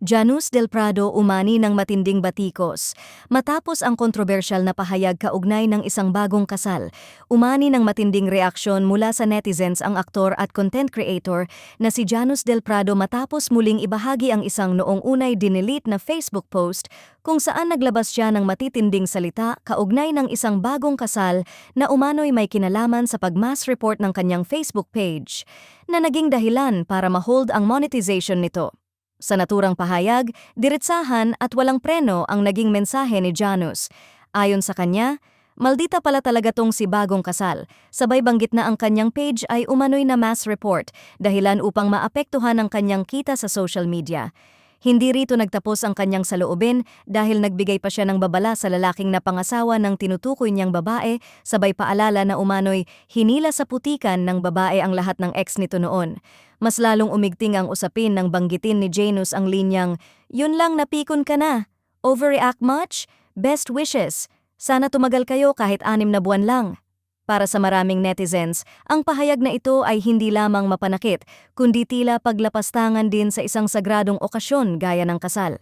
Janus del Prado umani ng matinding batikos. Matapos ang kontrobersyal na pahayag kaugnay ng isang bagong kasal, umani ng matinding reaksyon mula sa netizens ang aktor at content creator na si Janus del Prado matapos muling ibahagi ang isang noong unay dinelete na Facebook post kung saan naglabas siya ng matitinding salita kaugnay ng isang bagong kasal na umano'y may kinalaman sa pag-mass report ng kanyang Facebook page na naging dahilan para ma-hold ang monetization nito. Sa naturang pahayag, diretsahan at walang preno ang naging mensahe ni Janus. Ayon sa kanya, maldita pala talaga tong si bagong kasal. Sabay banggit na ang kanyang page ay umano'y na mass report, dahilan upang maapektuhan ang kanyang kita sa social media. Hindi rito nagtapos ang kanyang saloobin dahil nagbigay pa siya ng babala sa lalaking napangasawa ng tinutukoy niyang babae, sabay paalala na umano'y hinila sa putikan ng babae ang lahat ng ex nito noon. Mas lalong umigting ang usapin nang banggitin ni Janus ang linyang, "Yun lang, napikon ka na. Overreact much? Best wishes. Sana tumagal kayo kahit 6 na buwan lang." Para sa maraming netizens, ang pahayag na ito ay hindi lamang mapanakit, kundi tila paglapastangan din sa isang sagradong okasyon gaya ng kasal.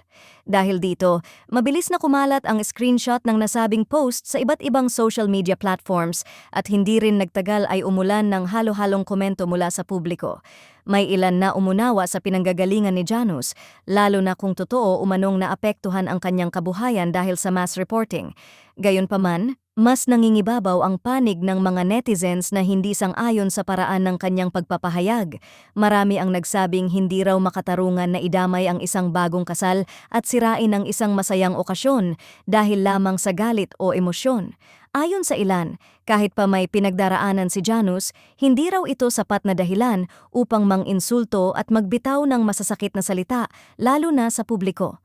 Dahil dito, mabilis na kumalat ang screenshot ng nasabing post sa iba't ibang social media platforms at hindi rin nagtagal ay umulan ng halo-halong komento mula sa publiko. May ilan na umunawa sa pinanggagalingan ni Janus, lalo na kung totoo umanong naapektuhan ang kanyang kabuhayan dahil sa mass reporting. Gayunpaman, mas nangingibabaw ang panig ng mga netizens na hindi sang-ayon sa paraan ng kanyang pagpapahayag. Marami ang nagsabing hindi raw makatarungan na idamay ang isang bagong kasal at sirain ang isang masayang okasyon dahil lamang sa galit o emosyon. Ayon sa ilan, kahit pa may pinagdaraanan si Janus, hindi raw ito sapat na dahilan upang mang-insulto at magbitaw ng masasakit na salita, lalo na sa publiko.